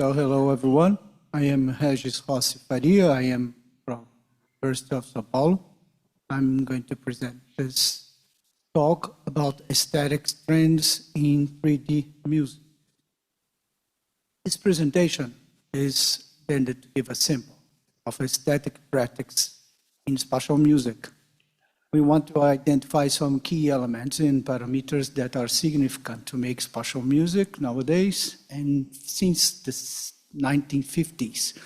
So hello everyone, I am Regis Rossi A Faria, I am from University of São Paulo. I'm going to present this talk about aesthetic trends in 3D music. This presentation is intended to give a sample of aesthetic practice in spatial music. We want to identify some key elements and parameters that are significant to make spatial music nowadays and since the 1950s,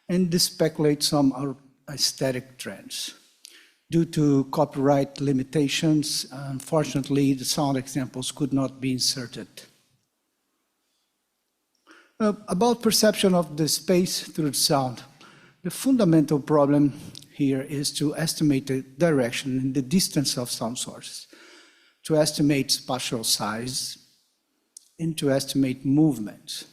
and speculate some aesthetic trends. Due to copyright limitations, unfortunately, the sound examples could not be inserted. About perception of the space through sound. The fundamental problem here is to estimate the direction and the distance of sound sources, to estimate spatial size, and to estimate movement.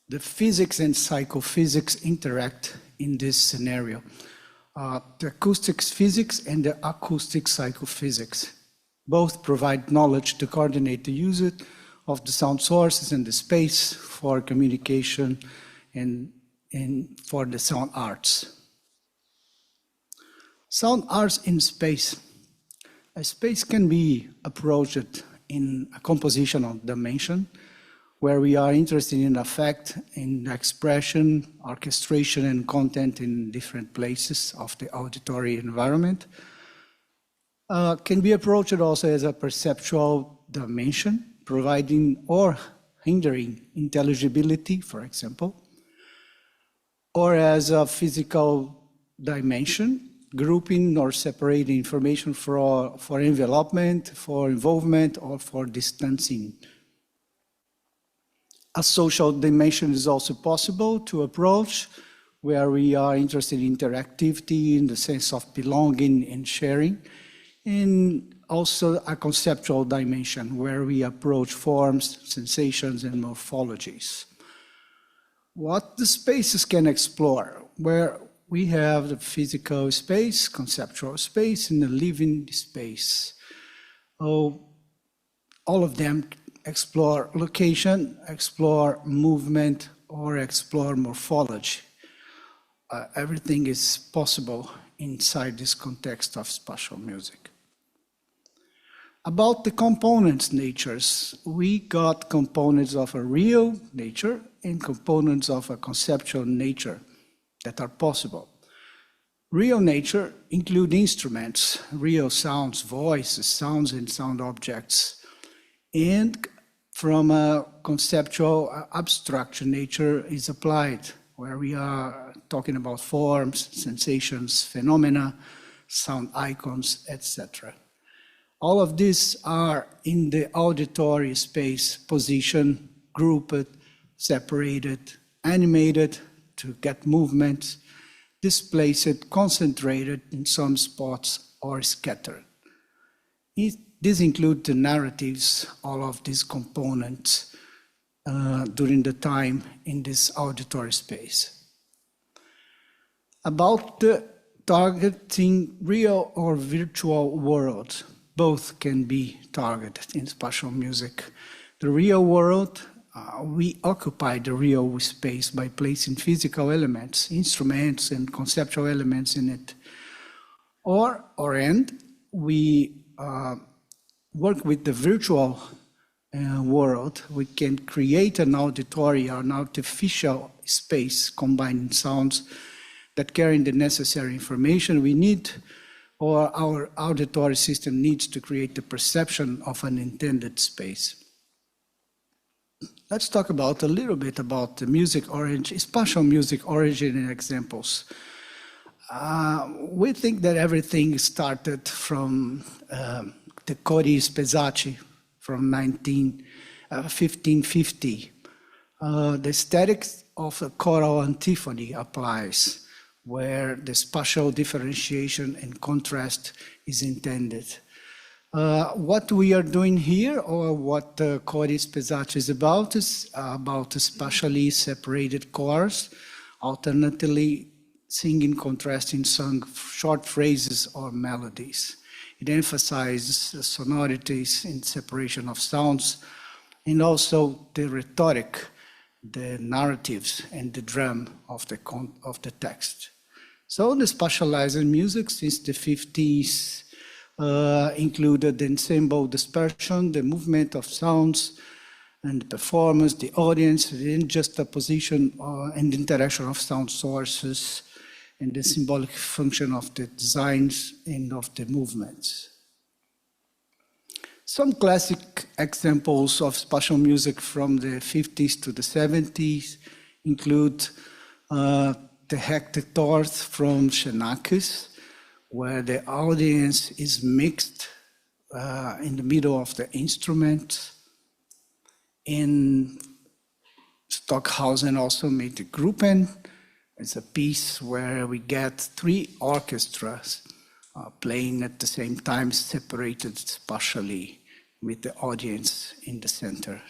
The physics and psychophysics interact in this scenario. The acoustics physics and the acoustic psychophysics both provide knowledge to coordinate the use of the sound sources and the space for communication and for the sound arts. Sound arts in space. A space can be approached in a compositional dimension where we are interested in effect, in expression, orchestration, and content in different places of the auditory environment. Can be approached also as a perceptual dimension, providing or hindering intelligibility, for example, or as a physical dimension, grouping or separating information for envelopment, for involvement, or for distancing. A social dimension is also possible to approach, where we are interested in interactivity in the sense of belonging and sharing, and also a conceptual dimension where we approach forms, sensations, and morphologies. What the spaces can explore, where we have the physical space, conceptual space, and the living space. All of them explore location, explore movement, or explore morphology. Everything is possible inside this context of spatial music. About the components natures, we got components of a real nature and components of a conceptual nature that are possible. Real nature include instruments, real sounds, voices, sounds and sound objects. And from a conceptual abstraction nature is applied, where we are talking about forms, sensations, phenomena, sound icons, etc. All of these are in the auditory space position, grouped, separated, animated to get movements, displaced, concentrated in some spots, or scattered. These include the narratives, all of these components during the time in this auditory space. About the targeting real or virtual world, both can be targeted in spatial music. The real world, we occupy the real space by placing physical elements, instruments, and conceptual elements in it. And we work with the virtual world. We can create an auditory or an artificial space combining sounds that carry the necessary information we need, or our auditory system needs to create the perception of an intended space. Let's talk about a little bit about the music origin, spatial music origin and examples. We think that everything started from the Cori Spezzacci from 1550. The aesthetics of a choral antiphony applies, where the spatial differentiation and contrast is intended. What we are doing here, or what Cori Spezzacci is about spatially separated chorus, alternately singing contrasting sung short phrases or melodies. It emphasizes the sonorities and separation of sounds, and also the rhetoric the narratives and the drum of the text. So the spatialized music since the 50s included the ensemble dispersion, the movement of sounds, and the performance, the audience, the juxtaposition and interaction of sound sources, and the symbolic function of the designs and of the movements. Some classic examples of spatial music from the 50s to the 70s include the Hectatorth from Xenakis, where the audience is mixed in the middle of the instrument. In Stockhausen also made the Gruppen. It's a piece where we get 3 orchestras playing at the same time, separated spatially with the audience in the center.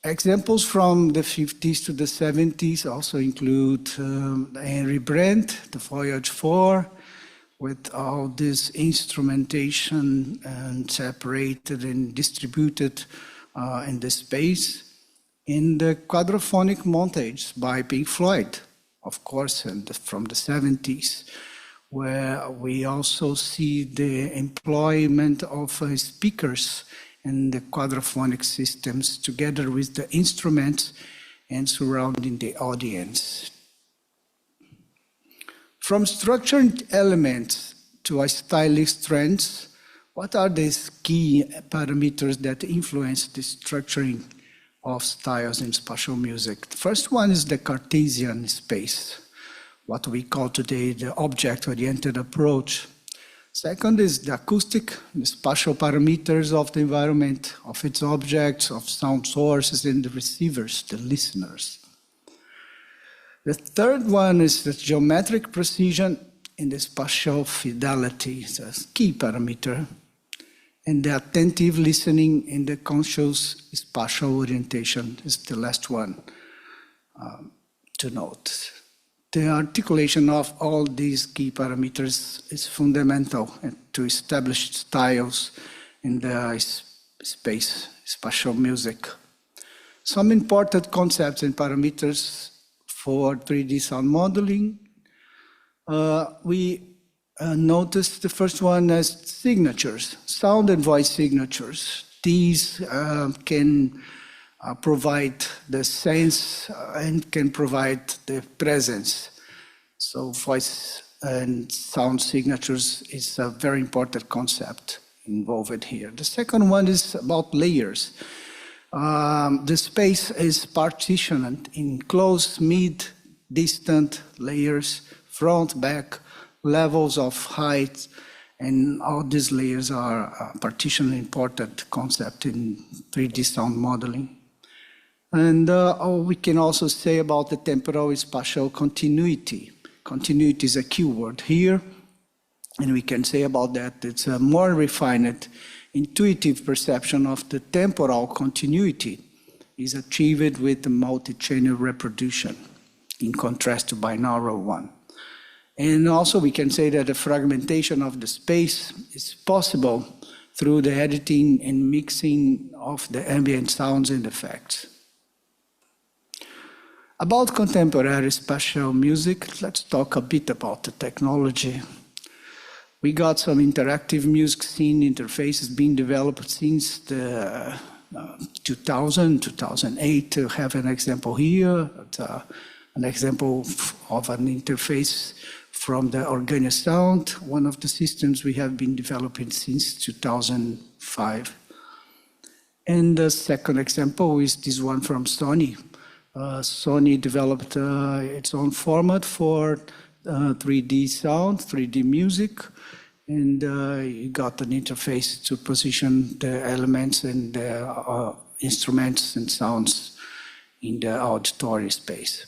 Examples from the 50s to the 70s also include Henry Brandt, the Voyage 4, with all this instrumentation and separated and distributed in the space. In the quadraphonic montage by Pink Floyd, of course, and from the 70s, where we also see the employment of speakers in the quadraphonic systems together with the instruments and surrounding the audience. From structured elements to stylistic trends, what are these key parameters that influence the structuring of styles in spatial music? The first one is the Cartesian space, what we call today the object-oriented approach. Second is the acoustic, the spatial parameters of the environment, of its objects, of sound sources, and the receivers, the listeners. The third one is the geometric precision and the spatial fidelity, it's a key parameter, and the attentive listening and the conscious spatial orientation is the last one to note. The articulation of all these key parameters is fundamental to establish styles in the spatial music. Some important concepts and parameters for 3D sound modeling. We noticed the first one as signatures, sound and voice signatures. These can provide the sense and can provide the presence. So voice and sound signatures is a very important concept involved here. The second one is about layers. The space is partitioned in close, mid, distant layers, front, back, levels of height, and all these layers are a particularly important concept in 3D sound modeling. And we can also say about the temporal spatial continuity. Continuity is a keyword here, and we can say about that it's a more refined, intuitive perception of the temporal continuity is achieved with the multi-channel reproduction, in contrast to binaural one. And also we can say that the fragmentation of the space is possible through the editing and mixing of the ambient sounds and effects. About contemporary spatial music, let's talk a bit about the technology. We got some interactive music scene interfaces being developed since the 2008. To have an example here, an example of an interface from the Organic Sound, one of the systems we have been developing since 2005. And the second example is this one from Sony. Sony developed its own format for 3D sound, 3D music, and you got an interface to position the elements and the instruments and sounds in the auditory space.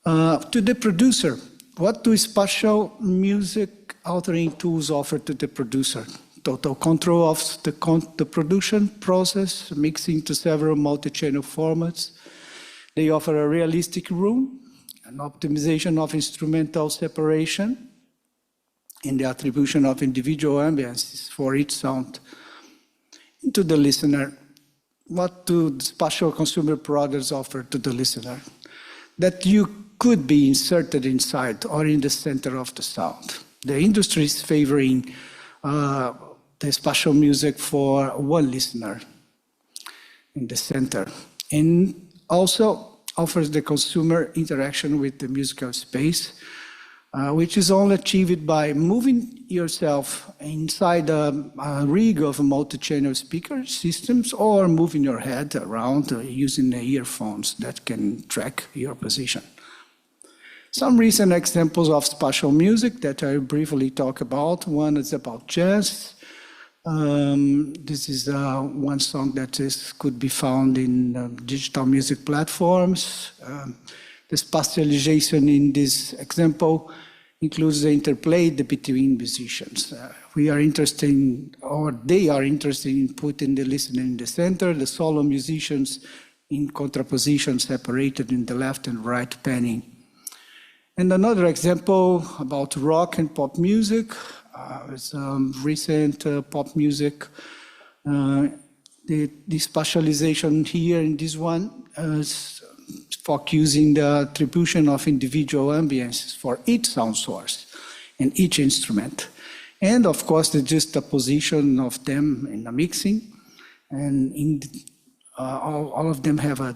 To the producer, what do spatial music authoring tools offer to the producer? Total control of the production process, mixing to several multi-channel formats. They offer a realistic room, an optimization of instrumental separation, and the attribution of individual ambiances for each sound. In to the listener, what do the spatial consumer products offer to the listener? That you could be inserted inside or in the center of the sound. The industry is favoring the spatial music for one listener in the center, and also offers the consumer interaction with the musical space, which is only achieved by moving yourself inside a rig of multi-channel speaker systems or moving your head around using the earphones that can track your position. Some recent examples of spatial music that I briefly talk about. One is about jazz. This is one song that could be found in digital music platforms. The spatialization in this example includes the interplay between musicians. We are interested in, or they are interested in putting the listener in the center, the solo musicians in contraposition separated in the left and right panning. And another example about rock and pop music. It's recent pop music. The spatialization here in this one is focusing the attribution of individual ambiences for each sound source and each instrument. And of course, the juxtaposition of them in the mixing. And all of them have a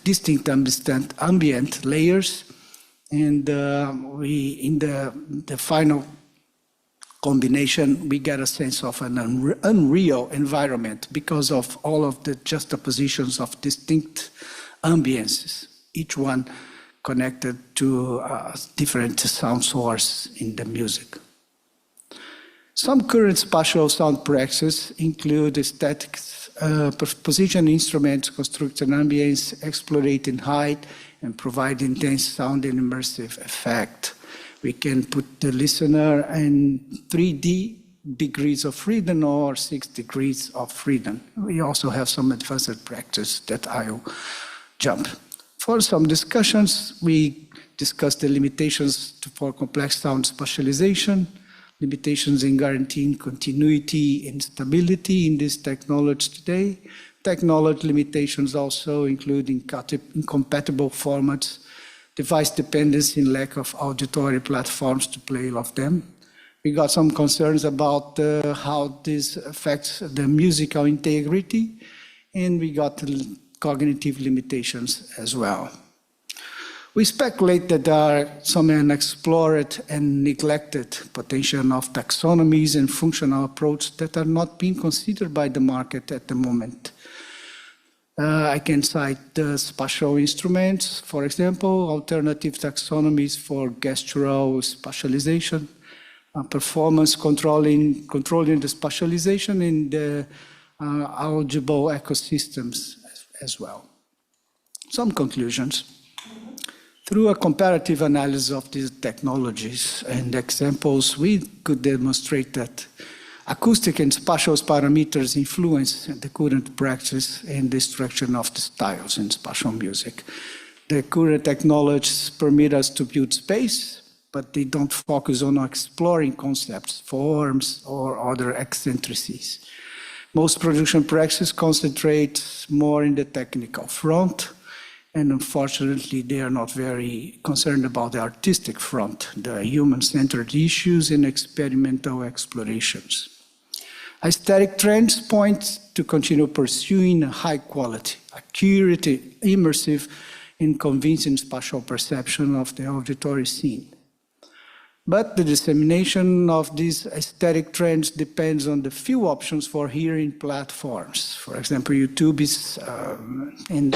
distinct ambient layers. And we, in the final combination, we get a sense of an unreal environment because of all of the juxtapositions of distinct ambiences, each one connected to a different sound source in the music. Some current spatial sound practices include aesthetics, position instruments, constructing ambience, explorating height, and provide intense sound and immersive effect. We can put the listener in 3D degrees of freedom or 6 degrees of freedom. We also have some advanced practice that I'll jump. For some discussions, we discussed the limitations for complex sound spatialization, limitations in guaranteeing continuity and stability in this technology today. Technology limitations also include incompatible formats, device dependency and lack of auditory platforms to play all of them. We got some concerns about how this affects the musical integrity, and we got cognitive limitations as well. We speculate that there are some unexplored and neglected potential of taxonomies and functional approaches that are not being considered by the market at the moment. I can cite the spatial instruments, for example, alternative taxonomies for gestural spatialization, performance controlling the spatialization in the audible ecosystems as well. Some conclusions. Through a comparative analysis of these technologies and examples, we could demonstrate that acoustic and spatial parameters influence the current practice and destruction of the styles in spatial music. The current technologies permit us to build space, but they don't focus on exploring concepts, forms, or other eccentricities. Most production practices concentrate more in the technical front, and unfortunately, they are not very concerned about the artistic front, the human-centered issues and experimental explorations. Aesthetic trends point to continue pursuing a high quality, accurate, immersive, and convincing spatial perception of the auditory scene. But the dissemination of these aesthetic trends depends on the few options for hearing platforms. For example, YouTube is, and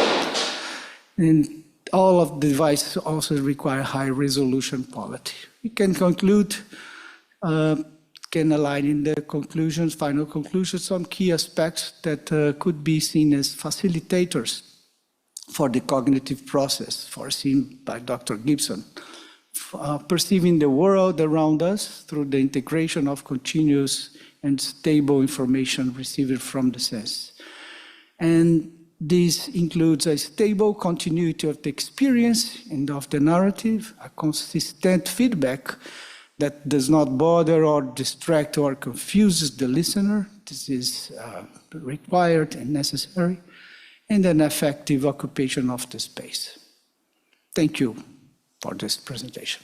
all of the devices also require high resolution quality. We can conclude, can align in the conclusions, final conclusions, some key aspects that could be seen as facilitators for the cognitive process foreseen by Dr. Gibson. Perceiving the world around us through the integration of continuous and stable information received from the sense. And this includes a stable continuity of the experience and of the narrative, a consistent feedback that does not bother or distract or confuses the listener. This is required and necessary. And an effective occupation of the space. Thank you for this presentation.